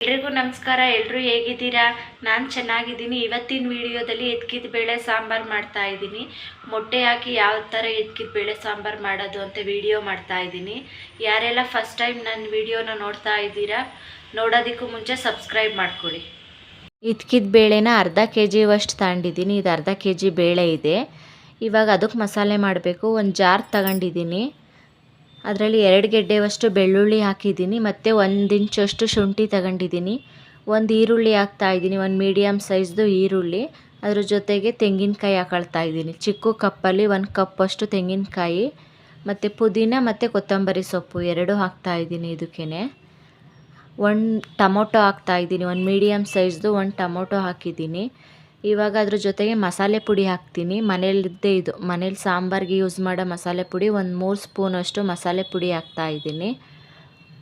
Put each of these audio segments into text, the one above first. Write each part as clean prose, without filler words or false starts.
ಎಲ್ರಿಗೂ ನಮಸ್ಕಾರ. ಎಲ್ಲರೂ ಹೇಗಿದ್ದೀರಾ? ನಾನು ಚೆನ್ನಾಗಿದ್ದೀನಿ. ಇವತ್ತಿನ ವಿಡಿಯೋದಲ್ಲಿ ಎತ್ಕಿದ ಬೇಳೆ ಸಾಂಬಾರು ಮಾಡ್ತಾ ಇದ್ದೀನಿ. ಮೊಟ್ಟೆ ಹಾಕಿ ಯಾವ ಥರ ಎತ್ಕಿದ ಬೇಳೆ ಸಾಂಬಾರು ಮಾಡೋದು ಅಂತ ವಿಡಿಯೋ ಮಾಡ್ತಾ ಇದ್ದೀನಿ. ಯಾರೆಲ್ಲ ಫಸ್ಟ್ ಟೈಮ್ ನನ್ನ ವಿಡಿಯೋನ ನೋಡ್ತಾ ಇದ್ದೀರಾ, ನೋಡೋದಕ್ಕೂ ಮುಂಚೆ ಸಬ್ಸ್ಕ್ರೈಬ್ ಮಾಡ್ಕೊಳ್ಳಿ. ಎತ್ಕಿದ ಬೇಳೆನ ಅರ್ಧ ಕೆ ಅಷ್ಟು ತಗೊಂಡಿದ್ದೀನಿ. ಇದು ಅರ್ಧ ಕೆ ಬೇಳೆ ಇದೆ. ಇವಾಗ ಅದಕ್ಕೆ ಮಸಾಲೆ ಮಾಡಬೇಕು. ಒಂದು ಜಾರ್ ತಗೊಂಡಿದ್ದೀನಿ. ಅದರಲ್ಲಿ 2 ಗೆಡ್ಡೆವಷ್ಟು ಬೆಳ್ಳುಳ್ಳಿ ಹಾಕಿದ್ದೀನಿ ಮತ್ತು 1 ಇಂಚಷ್ಟು ಶುಂಠಿ ತಗೊಂಡಿದ್ದೀನಿ. ಒಂದು ಈರುಳ್ಳಿ ಹಾಕ್ತಾಯಿದ್ದೀನಿ, ಒಂದು ಮೀಡಿಯಮ್ ಸೈಜ್ದು ಈರುಳ್ಳಿ. ಅದ್ರ ಜೊತೆಗೆ ತೆಂಗಿನಕಾಯಿ ಹಾಕೊಳ್ತಾ ಇದ್ದೀನಿ. ಚಿಕ್ಕ ಕಪ್ಪಲ್ಲಿ 1 ಕಪ್ಪಷ್ಟು ತೆಂಗಿನಕಾಯಿ ಮತ್ತು ಪುದೀನ ಮತ್ತು ಕೊತ್ತಂಬರಿ ಸೊಪ್ಪು 2 ಹಾಕ್ತಾಯಿದ್ದೀನಿ. ಇದಕ್ಕೇ 1 ಟೊಮೊಟೊ ಹಾಕ್ತಾಯಿದ್ದೀನಿ, ಒಂದು ಮೀಡಿಯಮ್ ಸೈಜ್ದು 1 ಟೊಮೊಟೊ ಹಾಕಿದ್ದೀನಿ. ಇವಾಗ ಅದ್ರ ಜೊತೆಗೆ ಮಸಾಲೆ ಪುಡಿ ಹಾಕ್ತೀನಿ. ಮನೇಲಿದ್ದೇ ಇದು, ಮನೇಲಿ ಸಾಂಬಾರಿಗೆ ಯೂಸ್ ಮಾಡೋ ಮಸಾಲೆ ಪುಡಿ. ಒಂದು 3 ಸ್ಪೂನಷ್ಟು ಮಸಾಲೆ ಪುಡಿ ಹಾಕ್ತಾಯಿದ್ದೀನಿ.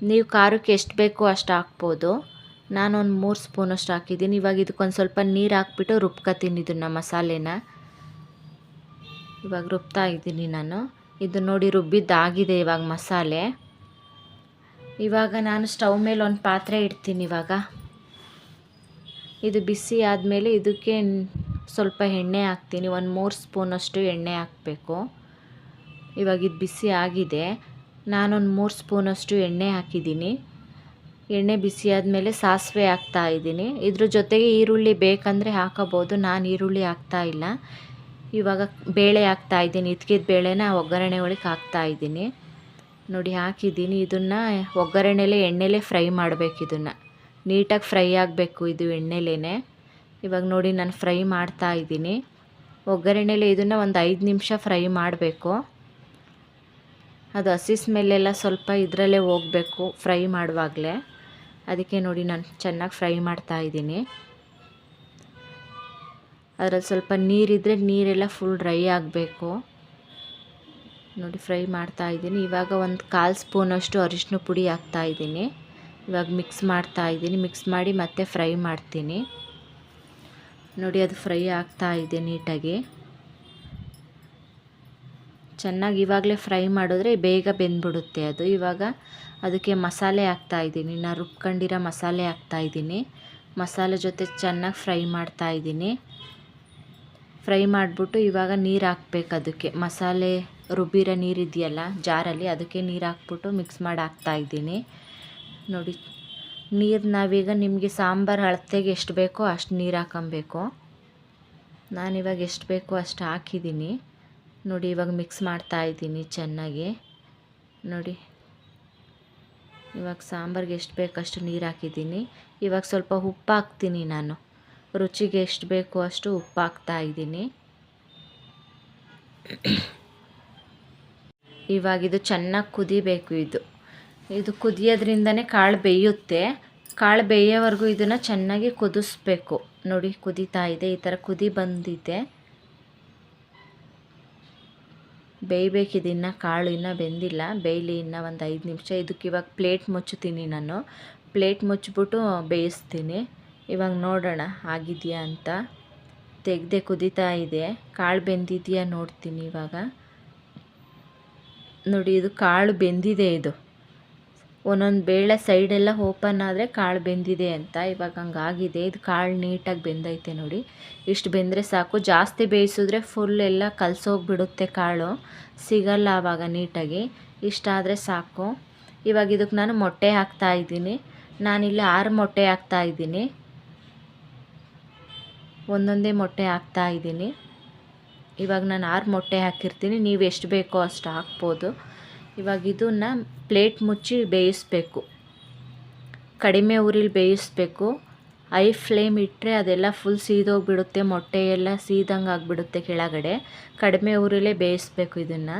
ನೀವು ಖಾರಕ್ಕೆ ಎಷ್ಟು ಬೇಕೋ ಅಷ್ಟು ಹಾಕ್ಬೋದು. ನಾನೊಂದು 3 ಸ್ಪೂನಷ್ಟು ಹಾಕಿದ್ದೀನಿ. ಇವಾಗ ಇದಕ್ಕೊಂದು ಸ್ವಲ್ಪ ನೀರು ಹಾಕ್ಬಿಟ್ಟು ರುಬ್ಕೊತೀನಿ ಇದನ್ನು, ಮಸಾಲೆನ. ಇವಾಗ ರುಬ್ತಾ ಇದ್ದೀನಿ ನಾನು. ಇದು ನೋಡಿ ರುಬ್ಬಿದ್ದಾಗಿದೆ ಇವಾಗ ಮಸಾಲೆ. ಇವಾಗ ನಾನು ಸ್ಟವ್ ಮೇಲೆ ಒಂದು ಪಾತ್ರೆ ಇಡ್ತೀನಿ. ಇವಾಗ ಇದು ಬಿಸಿ ಆದಮೇಲೆ ಇದಕ್ಕೆ ಸ್ವಲ್ಪ ಎಣ್ಣೆ ಹಾಕ್ತೀನಿ. ಒಂದು 3 ಸ್ಪೂನಷ್ಟು ಎಣ್ಣೆ ಹಾಕಬೇಕು. ಇವಾಗ ಇದು ಬಿಸಿ ಆಗಿದೆ. ನಾನೊಂದು 3 ಸ್ಪೂನಷ್ಟು ಎಣ್ಣೆ ಹಾಕಿದ್ದೀನಿ. ಎಣ್ಣೆ ಬಿಸಿ ಆದಮೇಲೆ ಸಾಸಿವೆ ಹಾಕ್ತಾಯಿದ್ದೀನಿ. ಇದ್ರ ಜೊತೆಗೆ ಈರುಳ್ಳಿ ಬೇಕಂದರೆ ಹಾಕೋಬೋದು. ನಾನು ಈರುಳ್ಳಿ ಹಾಕ್ತಾಯಿಲ್ಲ. ಇವಾಗ ಬೇಳೆ ಹಾಕ್ತಾಯಿದ್ದೀನಿ. ಇದ್ಕಿದ ಬೇಳೆನ ಒಗ್ಗರಣೆ ಒಳಗೆ ಹಾಕ್ತಾಯಿದ್ದೀನಿ. ನೋಡಿ ಹಾಕಿದ್ದೀನಿ. ಇದನ್ನು ಒಗ್ಗರಣೆಲೆ ಎಣ್ಣೆಲೇ ಫ್ರೈ ಮಾಡಬೇಕು. ಇದನ್ನು ನೀಟಾಗಿ ಫ್ರೈ ಆಗಬೇಕು ಇದು ಎಣ್ಣೆಲೇ. ಇವಾಗ ನೋಡಿ ನಾನು ಫ್ರೈ ಮಾಡ್ತಾ ಇದ್ದೀನಿ ಒಗ್ಗರಣೆಲೆ. ಇದನ್ನು ಒಂದು 5 ನಿಮಿಷ ಫ್ರೈ ಮಾಡಬೇಕು. ಅದು ಹಸಿ ಸ್ಮೆಲ್ಲೆಲ್ಲ ಸ್ವಲ್ಪ ಇದರಲ್ಲೇ ಹೋಗಬೇಕು ಫ್ರೈ ಮಾಡುವಾಗಲೇ. ಅದಕ್ಕೆ ನೋಡಿ ನಾನು ಚೆನ್ನಾಗಿ ಫ್ರೈ ಮಾಡ್ತಾ ಇದ್ದೀನಿ. ಅದರಲ್ಲಿ ಸ್ವಲ್ಪ ನೀರಿದ್ದರೆ ನೀರೆಲ್ಲ ಫುಲ್ ಡ್ರೈ ಆಗಬೇಕು. ನೋಡಿ ಫ್ರೈ ಮಾಡ್ತಾ ಇದ್ದೀನಿ. ಇವಾಗ ಒಂದು 1/4 ಸ್ಪೂನಷ್ಟು ಅರಿಶಿನ ಪುಡಿ ಹಾಕ್ತಾಯಿದ್ದೀನಿ. ಇವಾಗ ಮಿಕ್ಸ್ ಮಾಡ್ತಾ ಇದ್ದೀನಿ. ಮಿಕ್ಸ್ ಮಾಡಿ ಮತ್ತೆ ಫ್ರೈ ಮಾಡ್ತೀನಿ. ನೋಡಿ ಅದು ಫ್ರೈ ಆಗ್ತಾ ಇದೆ ನೀಟಾಗಿ. ಚೆನ್ನಾಗಿ ಇವಾಗಲೇ ಫ್ರೈ ಮಾಡಿದ್ರೆ ಬೇಗ ಬೆಂದ್ಬಿಡುತ್ತೆ ಅದು. ಇವಾಗ ಅದಕ್ಕೆ ಮಸಾಲೆ ಹಾಕ್ತಾಯಿದ್ದೀನಿ. ನಾನು ರುಬ್ಕೊಂಡಿರೋ ಮಸಾಲೆ ಹಾಕ್ತಾಯಿದ್ದೀನಿ. ಮಸಾಲೆ ಜೊತೆ ಚೆನ್ನಾಗಿ ಫ್ರೈ ಮಾಡ್ತಾ ಇದ್ದೀನಿ. ಫ್ರೈ ಮಾಡಿಬಿಟ್ಟು ಇವಾಗ ನೀರು ಹಾಕ್ಬೇಕು ಅದಕ್ಕೆ. ಮಸಾಲೆ ರುಬ್ಬಿರೋ ನೀರಿದೆಯಲ್ಲ ಜಾರಲ್ಲಿ, ಅದಕ್ಕೆ ನೀರು ಹಾಕ್ಬಿಟ್ಟು ಮಿಕ್ಸ್ ಮಾಡಿ ಹಾಕ್ತಾಯಿದ್ದೀನಿ. ನೋಡಿ ನೀರು ನಾವೀಗ ನಿಮಗೆ ಸಾಂಬಾರು ಅಳತೆಗೆ ಎಷ್ಟು ಬೇಕೋ ಅಷ್ಟು ನೀರು ಹಾಕೊಬೇಕು. ನಾನಿವಾಗ ಎಷ್ಟು ಬೇಕೋ ಅಷ್ಟು ಹಾಕಿದ್ದೀನಿ. ನೋಡಿ ಇವಾಗ ಮಿಕ್ಸ್ ಮಾಡ್ತಾಯಿದ್ದೀನಿ ಚೆನ್ನಾಗಿ. ನೋಡಿ ಇವಾಗ ಸಾಂಬಾರಿಗೆ ಎಷ್ಟು ಬೇಕೋ ಅಷ್ಟು ನೀರು ಹಾಕಿದ್ದೀನಿ. ಇವಾಗ ಸ್ವಲ್ಪ ಉಪ್ಪು ಹಾಕ್ತೀನಿ ನಾನು. ರುಚಿಗೆ ಎಷ್ಟು ಬೇಕೋ ಅಷ್ಟು ಉಪ್ಪು ಹಾಕ್ತಾಯಿದ್ದೀನಿ. ಇವಾಗ ಇದು ಚೆನ್ನಾಗಿ ಕುದಿಬೇಕು. ಇದು ಕುದಿಯೋದ್ರಿಂದನೇ ಕಾಳು ಬೇಯುತ್ತೆ. ಕಾಳು ಬೇಯೋವರೆಗೂ ಇದನ್ನು ಚೆನ್ನಾಗಿ ಕುದಿಸ್ಬೇಕು. ನೋಡಿ ಕುದೀತಾ ಇದೆ. ಈ ಥರ ಕುದಿ ಬಂದಿದೆ. ಬೇಯಬೇಕಿದೆ ಇನ್ನು. ಕಾಳು ಇನ್ನೂ ಬೆಂದಿಲ್ಲ. ಬೇಯಲಿ ಇನ್ನೂ ಒಂದು 5 ನಿಮಿಷ. ಇದಕ್ಕೆ ಇವಾಗ ಪ್ಲೇಟ್ ಮುಚ್ಚುತ್ತೀನಿ ನಾನು. ಪ್ಲೇಟ್ ಮುಚ್ಚಿಬಿಟ್ಟು ಬೇಯಿಸ್ತೀನಿ. ಇವಾಗ ನೋಡೋಣ ಆಗಿದೆಯಾ ಅಂತ. ತೆಗೆದೆ ಕುದೀತಾ ಇದೆ. ಕಾಳು ಬೆಂದಿದೆಯಾ ನೋಡ್ತೀನಿ ಇವಾಗ. ನೋಡಿ ಇದು ಕಾಳು ಬೆಂದಿದೆ. ಇದು ಒಂದೊಂದು ಬೇಳೆ ಸೈಡೆಲ್ಲ ಓಪನ್ ಆದರೆ ಕಾಳು ಬೆಂದಿದೆ ಅಂತ. ಇವಾಗ ಹಂಗಾಗಿದೆ. ಇದು ಕಾಳು ನೀಟಾಗಿ ಬೆಂದೈತೆ ನೋಡಿ. ಇಷ್ಟು ಬೆಂದರೆ ಸಾಕು. ಜಾಸ್ತಿ ಬೇಯಿಸಿದ್ರೆ ಫುಲ್ ಎಲ್ಲ ಕಲಸೋಗ್ಬಿಡುತ್ತೆ, ಕಾಳು ಸಿಗಲ್ಲ ಆವಾಗ ನೀಟಾಗಿ. ಇಷ್ಟಾದರೆ ಸಾಕು. ಇವಾಗ ಇದಕ್ಕೆ ನಾನು ಮೊಟ್ಟೆ ಹಾಕ್ತಾಯಿದ್ದೀನಿ. ನಾನಿಲ್ಲಿ 6 ಮೊಟ್ಟೆ ಹಾಕ್ತಾಯಿದ್ದೀನಿ. ಒಂದೊಂದೇ ಮೊಟ್ಟೆ ಹಾಕ್ತಾಯಿದ್ದೀನಿ. ಇವಾಗ ನಾನು 6 ಮೊಟ್ಟೆ ಹಾಕಿರ್ತೀನಿ. ನೀವು ಎಷ್ಟು ಬೇಕೋ ಅಷ್ಟು ಹಾಕ್ಬೋದು. ಇವಾಗ ಇದನ್ನು ಪ್ಲೇಟ್ ಮುಚ್ಚಿ ಬೇಯಿಸ್ಬೇಕು. ಕಡಿಮೆ ಉರಿಲಿ ಬೇಯಿಸ್ಬೇಕು. ಐ ಫ್ಲೇಮ್ ಇಟ್ಟರೆ ಅದೆಲ್ಲ ಫುಲ್ ಸೀದೋಗಿಬಿಡುತ್ತೆ. ಮೊಟ್ಟೆ ಎಲ್ಲ ಸೀದಂಗೆ ಆಗಿಬಿಡುತ್ತೆ ಕೆಳಗಡೆ. ಕಡಿಮೆ ಉರಿಲೇ ಬೇಯಿಸ್ಬೇಕು ಇದನ್ನು.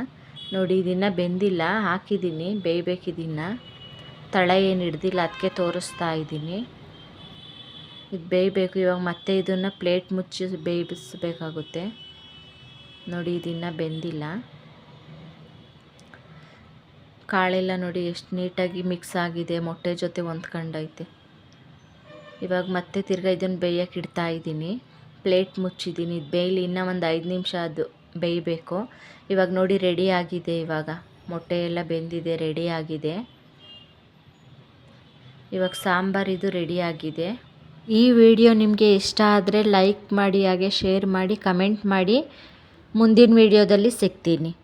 ನೋಡಿ ಇದನ್ನು ಬೆಂದಿಲ್ಲ, ಹಾಕಿದ್ದೀನಿ, ಬೇಯಬೇಕಿದನ್ನು. ತಳ ಏನು ಹಿಡ್ದಿಲ್ಲ, ಅದಕ್ಕೆ ತೋರಿಸ್ತಾ ಇದ್ದೀನಿ. ಇದು ಬೇಯಬೇಕು. ಇವಾಗ ಮತ್ತೆ ಇದನ್ನು ಪ್ಲೇಟ್ ಮುಚ್ಚಿ ಬೇಯಿಸಬೇಕಾಗುತ್ತೆ. ನೋಡಿ ಇದನ್ನು ಬೆಂದಿಲ್ಲ. ಕಾಳೆಲ್ಲ ನೋಡಿ ಎಷ್ಟು ನೀಟಾಗಿ ಮಿಕ್ಸ್ ಆಗಿದೆ, ಮೊಟ್ಟೆ ಜೊತೆ ಹೊಂದ್ಕೊಂಡೈತೆ. ಇವಾಗ ಮತ್ತೆ ತಿರ್ಗಾ ಇದನ್ನು ಬೇಯಕ್ಕೆ ಇಡ್ತಾ ಇದ್ದೀನಿ. ಪ್ಲೇಟ್ ಮುಚ್ಚಿದ್ದೀನಿ. ಇದು ಬೇಯಲಿ ಇನ್ನೂ ಒಂದು 5 ನಿಮಿಷ ಅದು ಬೇಯಬೇಕು. ಇವಾಗ ನೋಡಿ ರೆಡಿ ಆಗಿದೆ. ಇವಾಗ ಮೊಟ್ಟೆ ಎಲ್ಲ ಬೆಂದಿದೆ, ರೆಡಿ ಆಗಿದೆ. ಇವಾಗ ಸಾಂಬಾರು ಇದು ರೆಡಿಯಾಗಿದೆ. ಈ ವಿಡಿಯೋ ನಿಮಗೆ ಇಷ್ಟ ಆದರೆ ಲೈಕ್ ಮಾಡಿ, ಹಾಗೆ ಶೇರ್ ಮಾಡಿ, ಕಮೆಂಟ್ ಮಾಡಿ. ಮುಂದಿನ ವಿಡಿಯೋದಲ್ಲಿ ಸಿಗ್ತೀನಿ.